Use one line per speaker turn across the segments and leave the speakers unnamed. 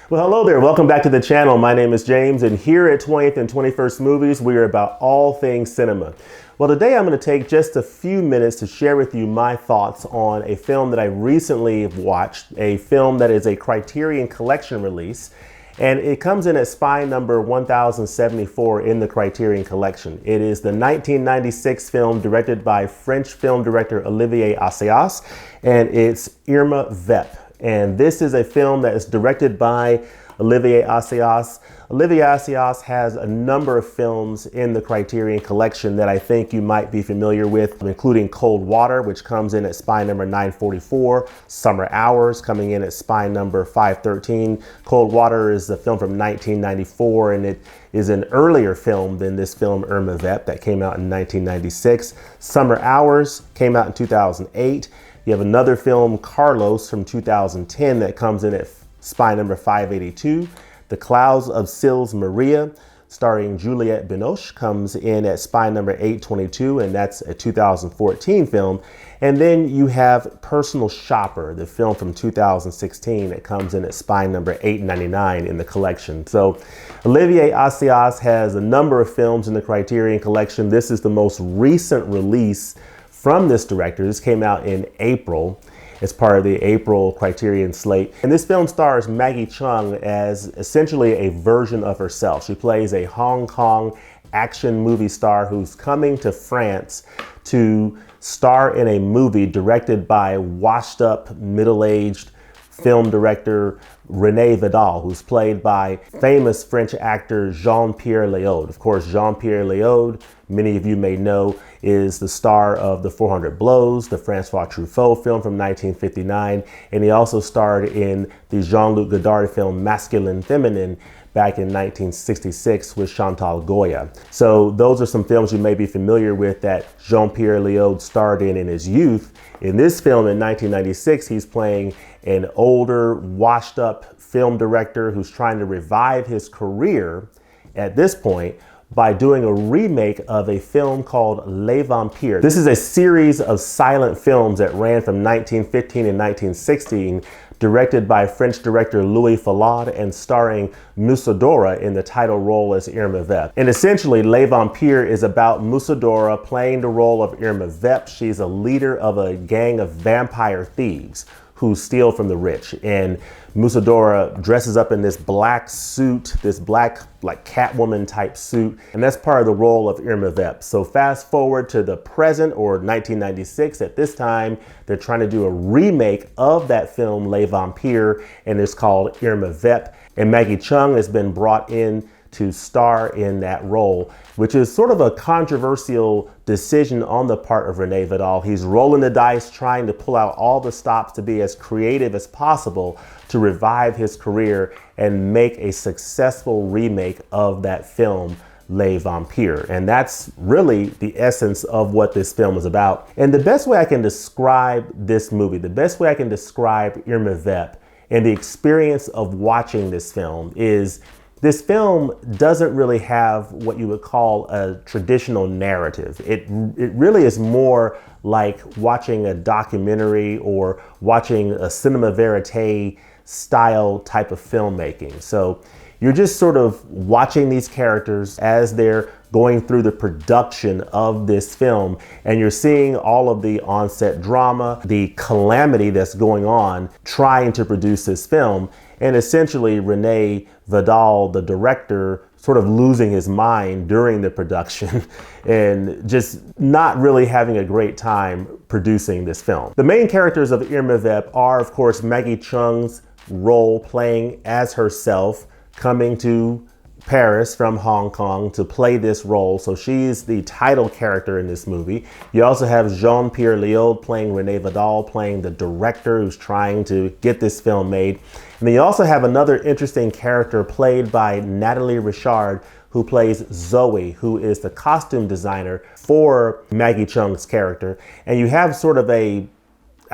Well, hello there. Welcome back to the channel. My name is James, and here at 20th and 21st Movies, we are about all things cinema. Well, today I'm going to take just a few minutes to share with you my thoughts on a film that I recently watched, a film that is a Criterion Collection release, and it comes in at spine number 1074 in the Criterion Collection. It is the 1996 film directed by French film director Olivier Assayas, and it's Irma Vep. And this is a film that is directed by Olivier Assayas. Olivier Assayas has a number of films in the Criterion Collection that I think you might be familiar with, including Cold Water, which comes in at spine number 944, Summer Hours coming in at spine number 513. Cold Water is a film from 1994, and it is an earlier film than this film Irma Vep that came out in 1996. Summer Hours came out in 2008. You have another film, Carlos, from 2010 that comes in at spine number 582. The Clouds of Sils Maria, starring Juliette Binoche, comes in at spine number 822, and that's a 2014 film. And then you have Personal Shopper, the film from 2016 that comes in at spine number 899 in the collection. So Olivier Assayas has a number of films in the Criterion Collection. This is the most recent release from this director. This came out in April. It's part of the April Criterion slate. And this film stars Maggie Cheung as essentially a version of herself. She plays a Hong Kong action movie star who's coming to France to star in a movie directed by washed up, middle-aged film director René Vidal, who's played by famous French actor Jean-Pierre Leaud. Of course, Jean-Pierre Leaud, many of you may know, is the star of The 400 Blows, the Francois Truffaut film from 1959, and he also starred in the Jean-Luc Godard film Masculine Feminine back in 1966 with Chantal Goya. So those are some films you may be familiar with that Jean-Pierre Leaud starred in his youth. In this film in 1996, he's playing an older, washed up film director who's trying to revive his career at this point by doing a remake of a film called Les Vampires. This is a series of silent films that ran from 1915 and 1916, directed by French director Louis Fallade and starring Musadora in the title role as Irma Vep. And essentially, Les Vampires is about Musadora playing the role of Irma Vep. She's a leader of a gang of vampire thieves who steal from the rich. And Musadora dresses up in this black suit, this black like Catwoman type suit, and that's part of the role of Irma Vep. So fast forward to the present, or 1996. At this time, they're trying to do a remake of that film, Les Vampires, and it's called Irma Vep. And Maggie Cheung has been brought in to star in that role, which is sort of a controversial decision on the part of René Vidal. He's rolling the dice, trying to pull out all the stops to be as creative as possible to revive his career and make a successful remake of that film, Les Vampires. And that's really the essence of what this film is about. And the best way I can describe this movie, the best way I can describe Irma Vep and the experience of watching this film is this film doesn't really have what you would call a traditional narrative. It really is more like watching a documentary or watching a cinema verite style type of filmmaking. So you're just sort of watching these characters as they're going through the production of this film, and you're seeing all of the on-set drama, the calamity that's going on trying to produce this film, and essentially René Vidal, the director, sort of losing his mind during the production and just not really having a great time producing this film. The main characters of Irma Vep are, of course, Maggie Cheung's role playing as herself, coming to Paris from Hong Kong to play this role. So she's the title character in this movie. You also have Jean-Pierre Leaud playing René Vidal, playing the director who's trying to get this film made. And then you also have another interesting character played by Nathalie Richard, who plays Zoe, who is the costume designer for Maggie Cheung's character. And you have sort of a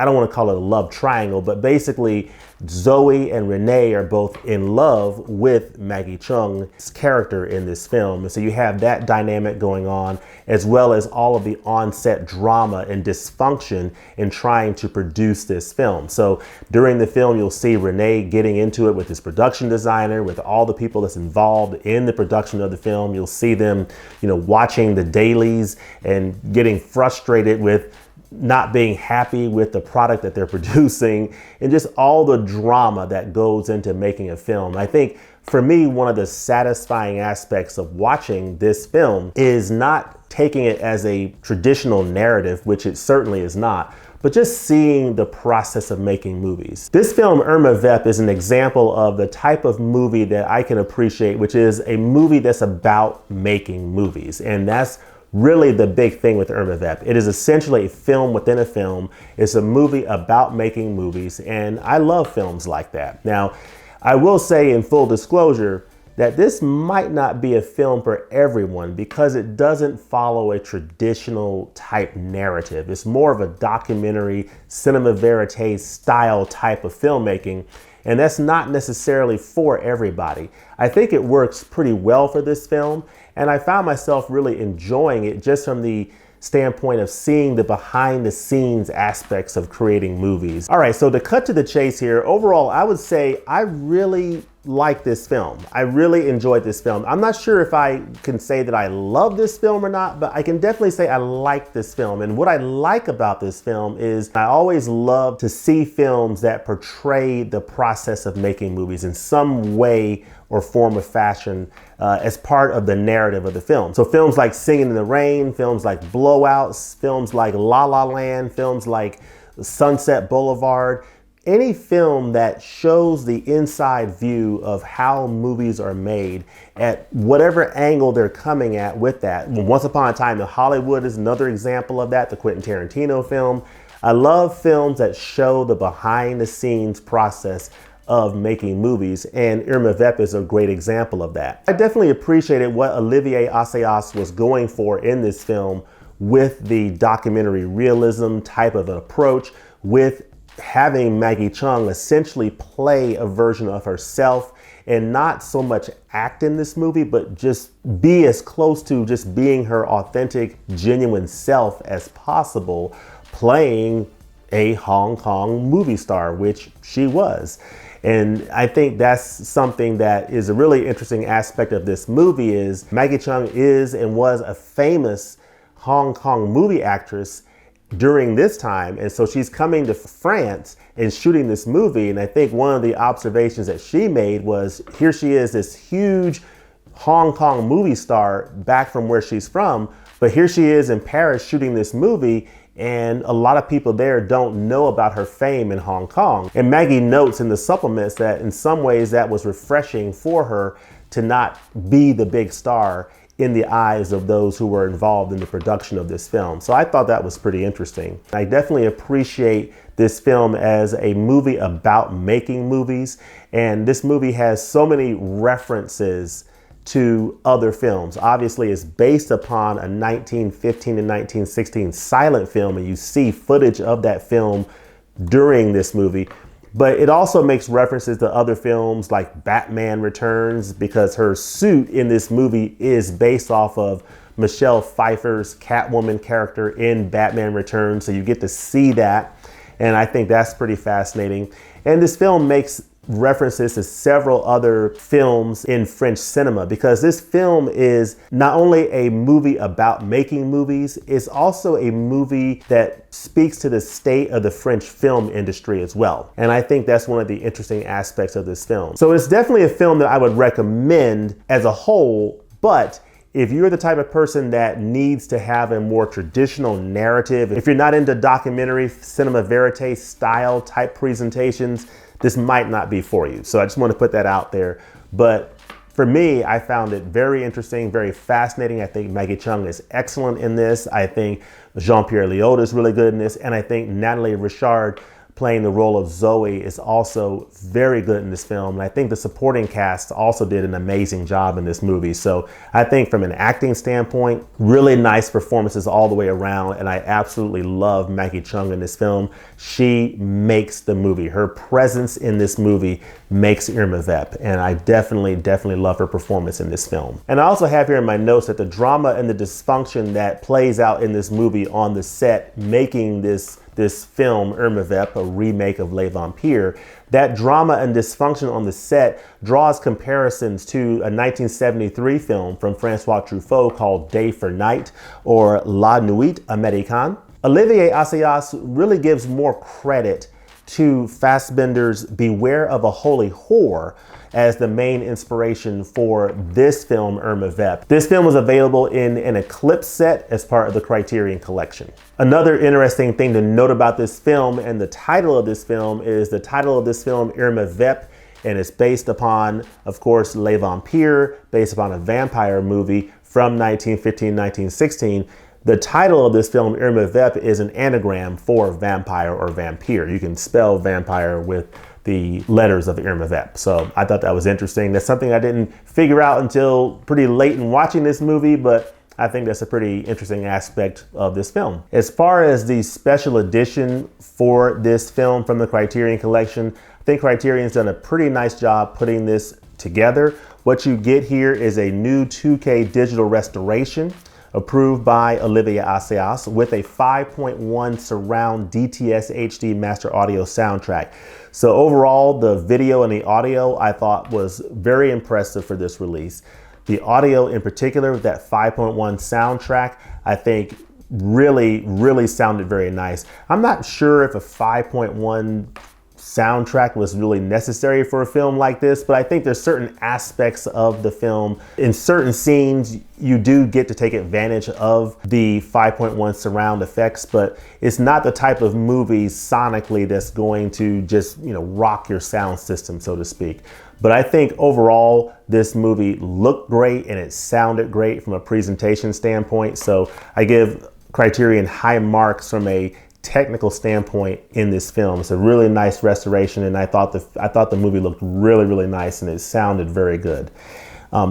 I don't want to call it a love triangle, but basically Zoe and Renee are both in love with Maggie Cheung's character in this film. And so you have that dynamic going on, as well as all of the on-set drama and dysfunction in trying to produce this film. So during the film, you'll see Renee getting into it with his production designer, with all the people that's involved in the production of the film. You'll see them, watching the dailies and getting frustrated with not being happy with the product that they're producing, and just all the drama that goes into making a film. I think for me, one of the satisfying aspects of watching this film is not taking it as a traditional narrative, which it certainly is not, but just seeing the process of making movies. This film, Irma Vep, is an example of the type of movie that I can appreciate, which is a movie that's about making movies. And that's really the big thing with Irma Vep. It is essentially a film within a film. It's a movie about making movies, and I love films like that. Now, I will say in full disclosure that this might not be a film for everyone because it doesn't follow a traditional type narrative. It's more of a documentary, cinema verite style type of filmmaking. And that's not necessarily for everybody. I think it works pretty well for this film, and I found myself really enjoying it just from the standpoint of seeing the behind the scenes aspects of creating movies. All right, so to cut to the chase here, overall, I would say I really like this film. I really enjoyed this film. I'm not sure if I can say that I love this film or not, but I can definitely say I like this film. And what I like about this film is I always love to see films that portray the process of making movies in some way or form of fashion as part of the narrative of the film. So films like Singing in the Rain, films like Blowouts, films like La La Land, films like Sunset Boulevard, any film that shows the inside view of how movies are made at whatever angle they're coming at with that. Once Upon a Time in Hollywood is another example of that, the Quentin Tarantino film. I love films that show the behind the scenes process of making movies, and Irma Vep is a great example of that. I definitely appreciated what Olivier Assayas was going for in this film with the documentary realism type of an approach, with having Maggie Cheung essentially play a version of herself and not so much act in this movie, but just be as close to just being her authentic, genuine self as possible, playing a Hong Kong movie star, which she was. And I think that's something that is a really interesting aspect of this movie is Maggie Cheung is and was a famous Hong Kong movie actress during this time. And so she's coming to France and shooting this movie. And I think one of the observations that she made was here she is, this huge Hong Kong movie star back from where she's from. But here she is in Paris shooting this movie, and a lot of people there don't know about her fame in Hong Kong. And Maggie notes in the supplements that in some ways that was refreshing for her to not be the big star in the eyes of those who were involved in the production of this film. So I thought that was pretty interesting. I definitely appreciate this film as a movie about making movies. And this movie has so many references to other films. Obviously, it's based upon a 1915 and 1916 silent film, and you see footage of that film during this movie. But it also makes references to other films like Batman Returns, because her suit in this movie is based off of Michelle Pfeiffer's Catwoman character in Batman Returns. So you get to see that. And I think that's pretty fascinating. And this film makes references to several other films in French cinema, because this film is not only a movie about making movies, it's also a movie that speaks to the state of the French film industry as well. And I think that's one of the interesting aspects of this film. So it's definitely a film that I would recommend as a whole, but if you're the type of person that needs to have a more traditional narrative, if you're not into documentary, cinema verite style type presentations, this might not be for you. So I just want to put that out there. But for me, I found it very interesting, very fascinating. I think Maggie Cheung is excellent in this. I think Jean-Pierre Leaud is really good in this. And I think Nathalie Richard playing the role of Zoe, is also very good in this film. And I think the supporting cast also did an amazing job in this movie. So I think from an acting standpoint, really nice performances all the way around. And I absolutely love Maggie Cheung in this film. She makes the movie. Her presence in this movie makes Irma Vep. And I definitely love her performance in this film. And I also have here in my notes that the drama and the dysfunction that plays out in this movie on the set making this film, Irma Vep, a remake of Les Vampires, that drama and dysfunction on the set draws comparisons to a 1973 film from Francois Truffaut called Day for Night, or La Nuit Américaine. Olivier Assayas really gives more credit to Fassbinder's Beware of a Holy Whore as the main inspiration for this film, Irma Vep. This film was available in an Eclipse set as part of the Criterion Collection. Another interesting thing to note about this film and the title of this film is the title of this film, Irma Vep, and it's based upon, of course, Les Vampires, based upon a vampire movie from 1915-1916. The title of this film, Irma Vep, is an anagram for vampire or vampire. You can spell vampire with the letters of Irma Vep. So I thought that was interesting. That's something I didn't figure out until pretty late in watching this movie, but I think that's a pretty interesting aspect of this film. As far as the special edition for this film from the Criterion Collection, I think Criterion's done a pretty nice job putting this together. What you get here is a new 2K digital restoration approved by Olivier Assayas with a 5.1 surround DTS HD master audio soundtrack. So overall, the video and the audio I thought was very impressive for this release. The audio in particular, that 5.1 soundtrack, I think really sounded very nice. I'm not sure if a 5.1 soundtrack was really necessary for a film like this, but I think there's certain aspects of the film. In certain scenes, you do get to take advantage of the 5.1 surround effects, but it's not the type of movie sonically that's going to just, rock your sound system, so to speak. But I think overall, this movie looked great and it sounded great from a presentation standpoint. So I give Criterion high marks from a technical standpoint in this film. It's a really nice restoration, and I thought the movie looked really nice and it sounded very good.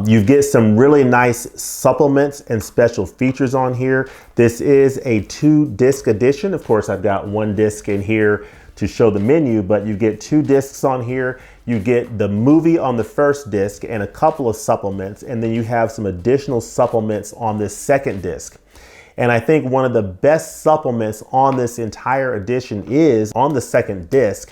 You get some really nice supplements and special features on here. This is a 2-disc edition. Of course, I've got 1 disc in here to show the menu, but you get 2 discs on here. You get the movie on the first disc and a couple of supplements, and then you have some additional supplements on this second disc. And I think one of the best supplements on this entire edition is on the second disc.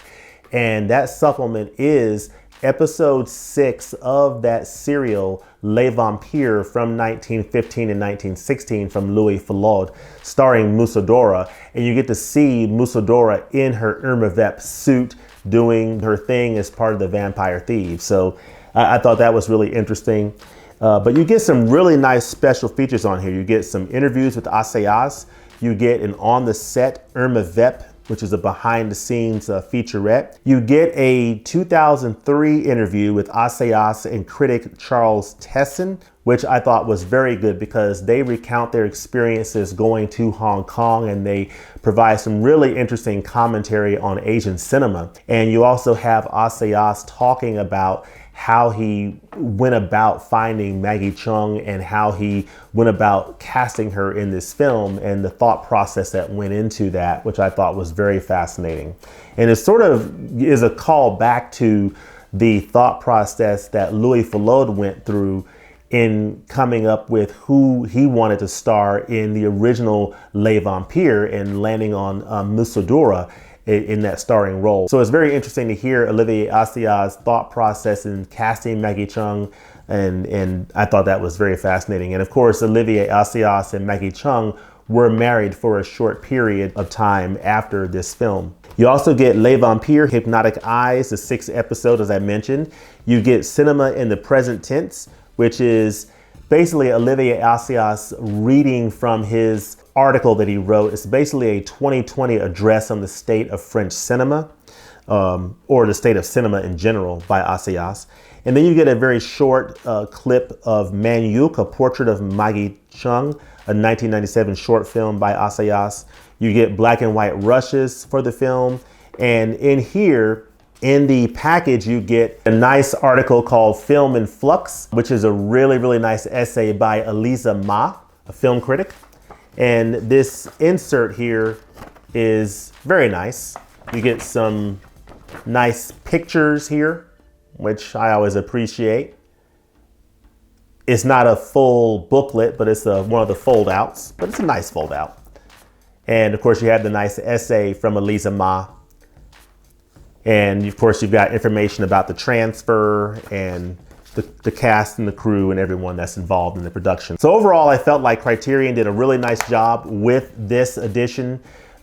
And that supplement is episode 6 of that serial, Les Vampires, from 1915 and 1916 from Louis Leaud, starring Musadora. And you get to see Musadora in her Irma Vep suit doing her thing as part of the Vampire Thieves. So I thought that was really interesting. But you get some really nice special features on here. You get some interviews with Assayas. You get an on the set Irma Vep, which is a behind the scenes featurette. You get a 2003 interview with Assayas and critic Charles Tesson, which I thought was very good because they recount their experiences going to Hong Kong and they provide some really interesting commentary on Asian cinema. And you also have Assayas talking about how he went about finding Maggie Cheung and how he went about casting her in this film and the thought process that went into that, which I thought was very fascinating. And it sort of is a call back to the thought process that Louis Leaud went through in coming up with who he wanted to star in the original Les Vampires and landing on Musadora in that starring role. So it's very interesting to hear Olivier Assayas' thought process in casting Maggie Cheung, and I thought that was very fascinating. And of course, Olivier Assayas and Maggie Cheung were married for a short period of time after this film. You also get Les Vampires, Hypnotic Eyes, the 6th episode, as I mentioned. You get Cinema in the Present Tense, which is basically Olivier Assayas reading from his article that he wrote. It's basically a 2020 address on the state of French cinema, or the state of cinema in general, by Assayas. And then you get a very short clip of Manuk, a portrait of Maggie Cheung, a 1997 short film by Assayas. You get black and white rushes for the film. And in here, in the package, you get a nice article called Film in Flux, which is a really, really nice essay by Elisa Ma, a film critic. And this insert here is very nice. You get some nice pictures here, which I always appreciate. It's not a full booklet, but it's one of the fold outs, but it's a nice fold out. And of course you have the nice essay from Elisa Ma. And of course you've got information about the transfer and the cast and the crew and everyone that's involved in the production. So overall, I felt like Criterion did a really nice job with this edition.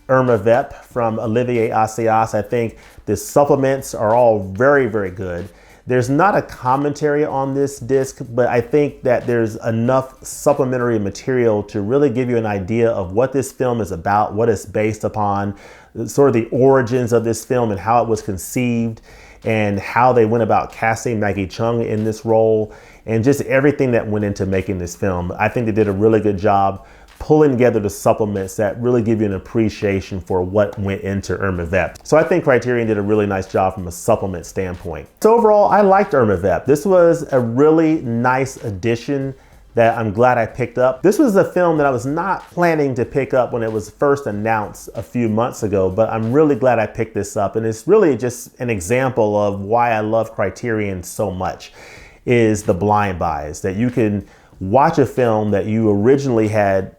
Irma Vep from Olivier Assayas. I think the supplements are all very, very good. There's not a commentary on this disc, but I think that there's enough supplementary material to really give you an idea of what this film is about, what it's based upon, sort of the origins of this film and how it was conceived, and how they went about casting Maggie Cheung in this role, and just everything that went into making this film. I think they did a really good job pulling together the supplements that really give you an appreciation for what went into Irma Vep. So I think Criterion did a really nice job from a supplement standpoint. So overall, I liked Irma Vep. This was a really nice addition that I'm glad I picked up. This was a film that I was not planning to pick up when it was first announced a few months ago, but I'm really glad I picked this up. And it's really just an example of why I love Criterion so much, is the blind buys, that you can watch a film that you originally had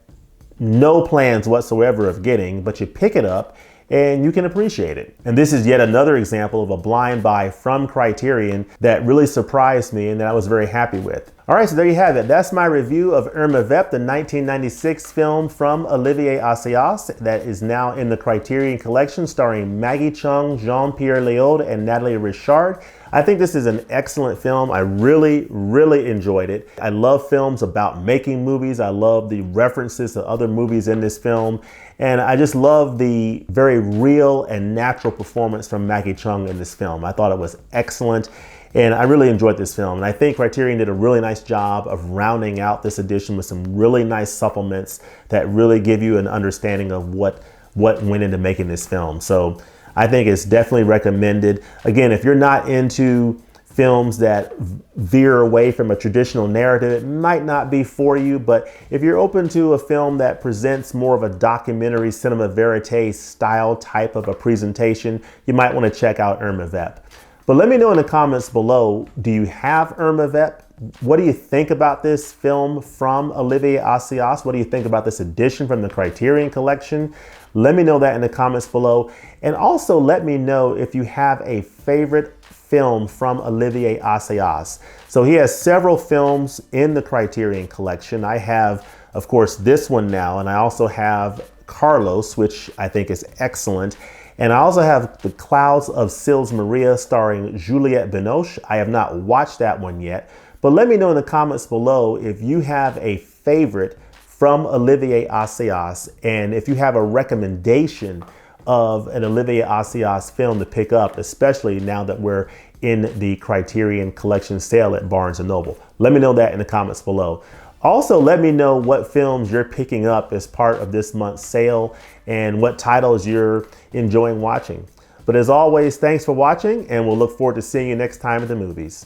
no plans whatsoever of getting, but you pick it up and you can appreciate it. And this is yet another example of a blind buy from Criterion that really surprised me and that I was very happy with. All right, so there you have it. That's my review of Irma Vep, the 1996 film from Olivier Assayas that is now in the Criterion Collection, starring Maggie Cheung, Jean-Pierre Leaud, and Nathalie Richard. I think this is an excellent film. I really, really enjoyed it. I love films about making movies. I love the references to other movies in this film. And I just love the very real and natural performance from Maggie Cheung in this film. I thought it was excellent. And I really enjoyed this film. And I think Criterion did a really nice job of rounding out this edition with some really nice supplements that really give you an understanding of what went into making this film. So I think it's definitely recommended. Again, if you're not into films that veer away from a traditional narrative, it might not be for you. But if you're open to a film that presents more of a documentary cinema verite style type of a presentation, you might want to check out Irma Vep. But let me know in the comments below, do you have Irma Vep? What do you think about this film from Olivier Assayas? What do you think about this edition from the Criterion Collection? Let me know that in the comments below. And also let me know if you have a favorite film from Olivier Assayas. So he has several films in the Criterion Collection. I have, of course, this one now, and I also have Carlos, which I think is excellent. And I also have The Clouds of Sils Maria starring Juliette Binoche. I have not watched that one yet, but let me know in the comments below if you have a favorite from Olivier Assayas, and if you have a recommendation of an Olivier Assayas film to pick up, especially now that we're in the Criterion Collection sale at Barnes & Noble. Let me know that in the comments below. Also, let me know what films you're picking up as part of this month's sale and what titles you're enjoying watching. But as always, thanks for watching, and we'll look forward to seeing you next time at the movies.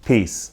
Peace.